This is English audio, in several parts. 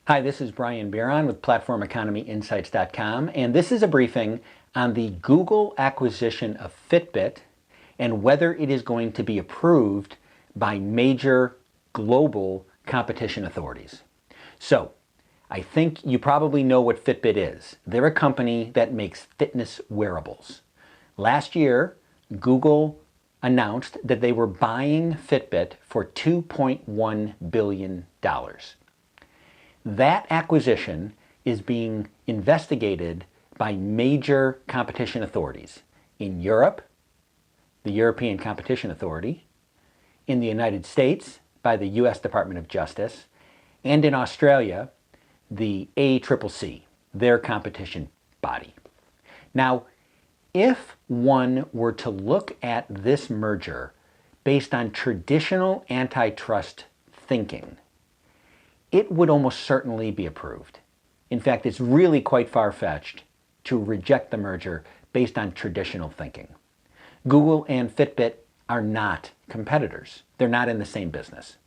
Hi, this is Brian Bieron with PlatformEconomyInsights.com, and this is a briefing on the Google acquisition of Fitbit and whether it is going to be approved by major global competition authorities. So, I think you probably know what Fitbit is. They're a company that makes fitness wearables. Last year, Google announced that they were buying Fitbit for $2.1 billion. That acquisition is being investigated by major competition authorities in Europe, the European Competition Authority, in the United States by the U.S. Department of Justice, and in Australia, the ACCC, their competition body. Now, if one were to look at this merger based on traditional antitrust thinking, it would almost certainly be approved. In fact, it's really quite far-fetched to reject the merger based on traditional thinking. Google and Fitbit are not competitors. They're not in the same business.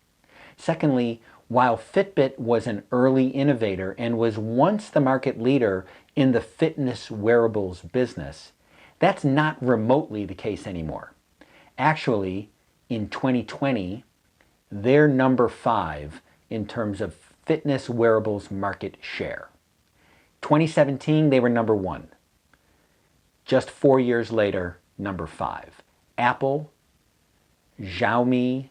Secondly, while Fitbit was an early innovator and was once the market leader in the fitness wearables business, that's not remotely the case anymore. Actually, in 2020, they're number 5 in terms of fitness wearables market share. 2017, they were number 1. Just 4 years later, number 5. Apple, Xiaomi,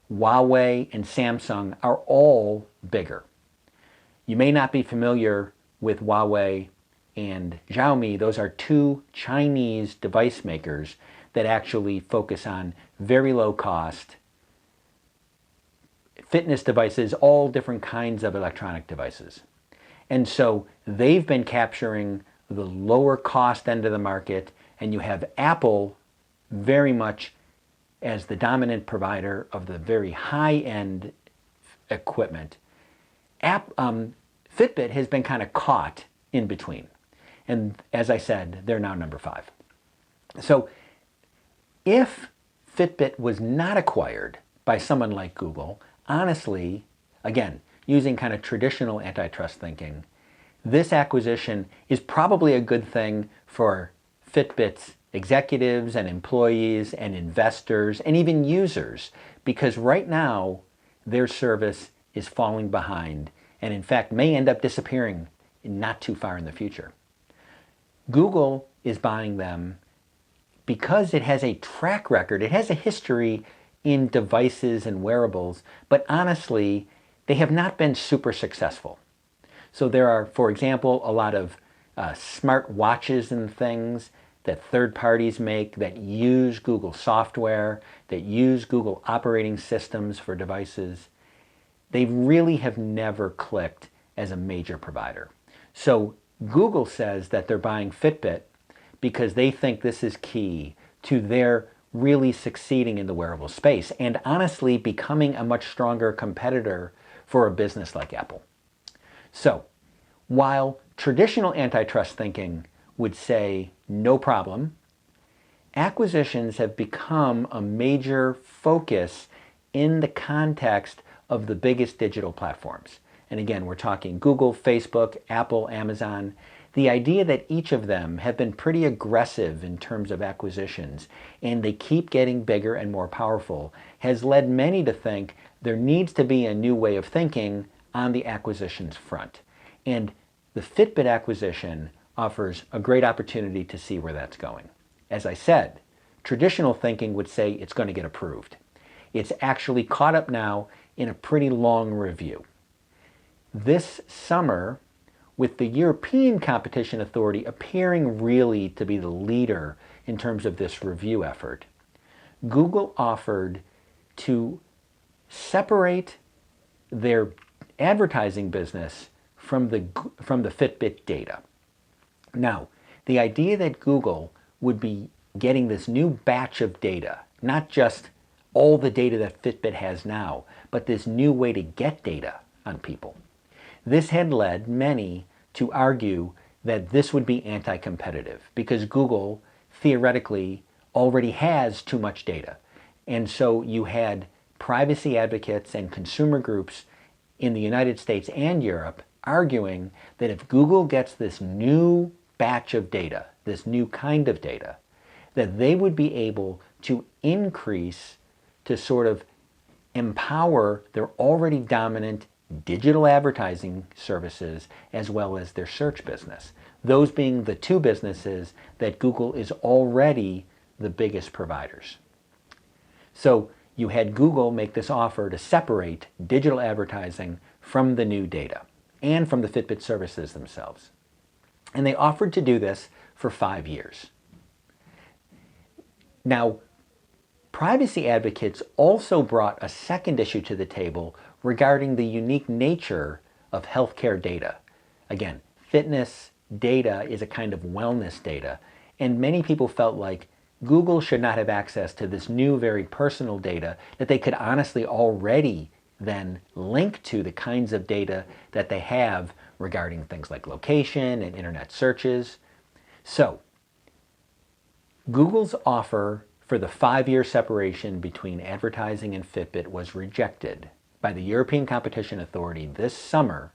Huawei, and Samsung are all bigger. You may not be familiar with Huawei and Xiaomi. Those are 2 Chinese device makers that actually focus on very low cost fitness devices, all different kinds of electronic devices. And so they've been capturing the lower cost end of the market, and you have Apple very much as the dominant provider of the very high-end equipment. Fitbit has been kind of caught in between. And as I said, they're now number 5. So if Fitbit was not acquired by someone like Google, honestly, again, using kind of traditional antitrust thinking, this acquisition is probably a good thing for Fitbit's executives and employees and investors and even users, because right now their service is falling behind and in fact may end up disappearing not too far in the future. Google is buying them because it has a track record, it has a history in devices and wearables, but honestly, they have not been super successful. So there are, for example, a lot of smart watches and things that third parties make that use Google software, that use Google operating systems for devices. They really have never clicked as a major provider. So Google says that they're buying Fitbit because they think this is key to their really succeeding in the wearable space and honestly becoming a much stronger competitor for a business like Apple. So, while traditional antitrust thinking would say no problem, acquisitions have become a major focus in the context of the biggest digital platforms. And again, we're talking Google, Facebook, Apple, Amazon. The idea that each of them have been pretty aggressive in terms of acquisitions and they keep getting bigger and more powerful has led many to think there needs to be a new way of thinking on the acquisitions front. And the Fitbit acquisition offers a great opportunity to see where that's going. As I said, traditional thinking would say it's going to get approved. It's actually caught up now in a pretty long review. This summer, with the European Competition Authority appearing really to be the leader in terms of this review effort, Google offered to separate their advertising business from the Fitbit data. Now, the idea that Google would be getting this new batch of data, not just all the data that Fitbit has now, but this new way to get data on people. This had led many to argue that this would be anti-competitive because Google theoretically already has too much data. And so you had privacy advocates and consumer groups in the United States and Europe arguing that if Google gets this new batch of data, this new kind of data, that they would be able to increase, to sort of empower their already dominant digital advertising services as well as their search business. Those being the two businesses that Google is already the biggest providers. So you had Google make this offer to separate digital advertising from the new data and from the Fitbit services themselves. And they offered to do this for 5 years. Now, privacy advocates also brought a second issue to the table regarding the unique nature of healthcare data. Again, fitness data is a kind of wellness data, and many people felt like Google should not have access to this new, very personal data that they could honestly already then link to the kinds of data that they have regarding things like location and internet searches. So, Google's offer for the 5-year separation between advertising and Fitbit was rejected by the European Competition Authority this summer,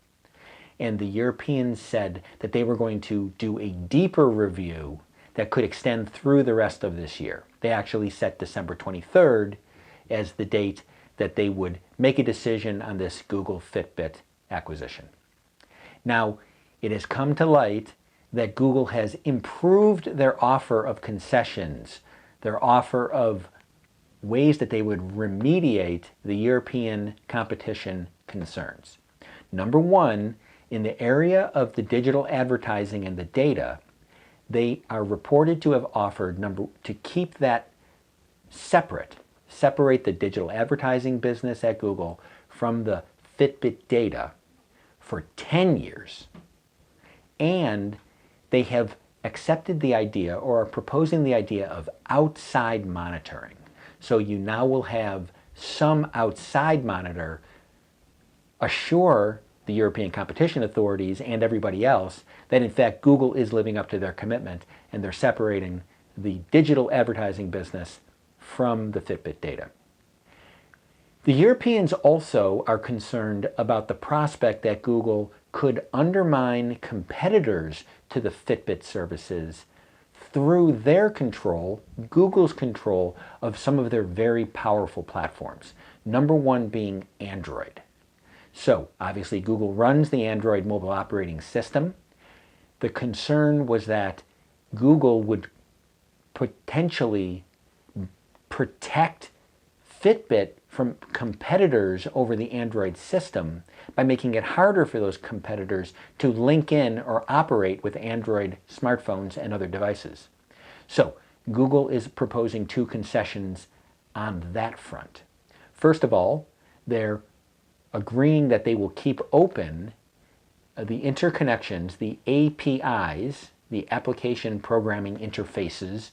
and the Europeans said that they were going to do a deeper review that could extend through the rest of this year. They actually set December 23rd as the date that they would make a decision on this Google-FitBit acquisition. Now, it has come to light that Google has improved their offer of concessions, their offer of ways that they would remediate the European competition concerns. Number one, in the area of the digital advertising and the data, they are reported to have offered to keep that separate the digital advertising business at Google from the Fitbit data for 10 years. And they have accepted the idea or are proposing the idea of outside monitoring. So you now will have some outside monitor assure the European competition authorities and everybody else that in fact Google is living up to their commitment and they're separating the digital advertising business from the Fitbit data. The Europeans also are concerned about the prospect that Google could undermine competitors to the Fitbit services through their control, Google's control of some of their very powerful platforms. Number one being Android. So obviously Google runs the Android mobile operating system. The concern was that Google would potentially protect Fitbit from competitors over the Android system by making it harder for those competitors to link in or operate with Android smartphones and other devices. So Google is proposing two concessions on that front. First of all, they're agreeing that they will keep open the interconnections, the APIs, the application programming interfaces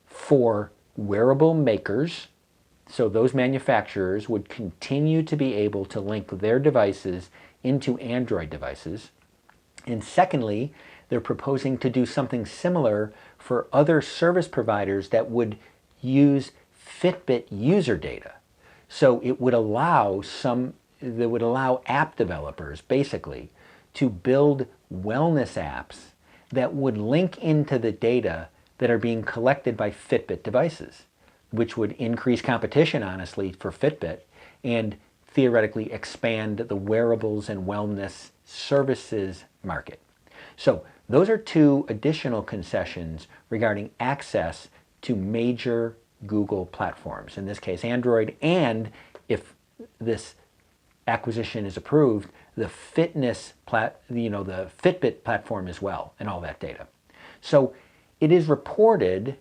for wearable makers. So those manufacturers would continue to be able to link their devices into Android devices. And secondly, they're proposing to do something similar for other service providers that would use Fitbit user data. So it would allow app developers basically to build wellness apps that would link into the data that are being collected by Fitbit devices, which would increase competition, honestly, for Fitbit and theoretically expand the wearables and wellness services market. So those are two additional concessions regarding access to major Google platforms, in this case Android, and if this acquisition is approved, the the Fitbit platform as well, and all that data. So it is reported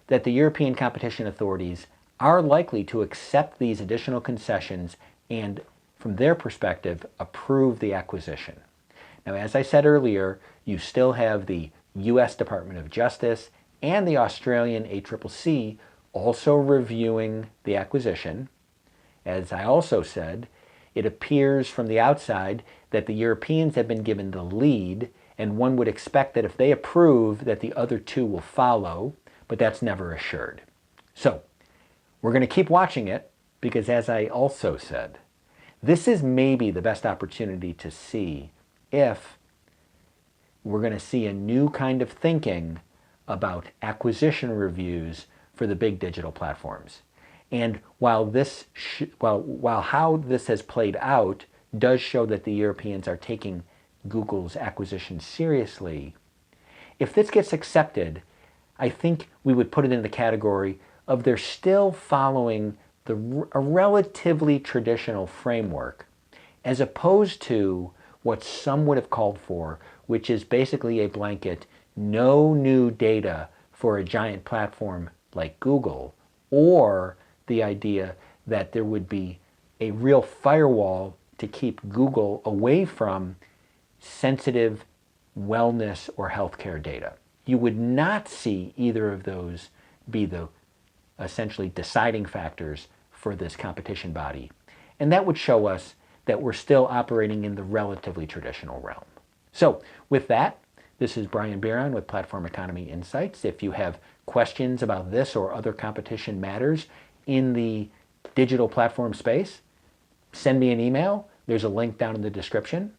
that the European competition authorities are likely to accept these additional concessions and, from their perspective, approve the acquisition. Now, as I said earlier, you still have the US Department of Justice and the Australian ACCC also reviewing the acquisition. As I also said, it appears from the outside that the Europeans have been given the lead, and one would expect that if they approve that the other two will follow, but that's never assured. So we're going to keep watching it because, as I also said, This is maybe the best opportunity to see if we're going to see a new kind of thinking about acquisition reviews for the big digital platforms. And while how this has played out does show that the Europeans are taking Google's acquisition seriously, if this gets accepted, I think we would put it in the category of they're still following a relatively traditional framework, as opposed to what some would have called for, which is basically a blanket, no new data for a giant platform like Google, or the idea that there would be a real firewall to keep Google away from sensitive wellness or healthcare data. You would not see either of those be the essentially deciding factors for this competition body. And that would show us that we're still operating in the relatively traditional realm. So with that, this is Brian Bieron with Platform Economy Insights. If you have questions about this or other competition matters in the digital platform space, send me an email. There's a link down in the description.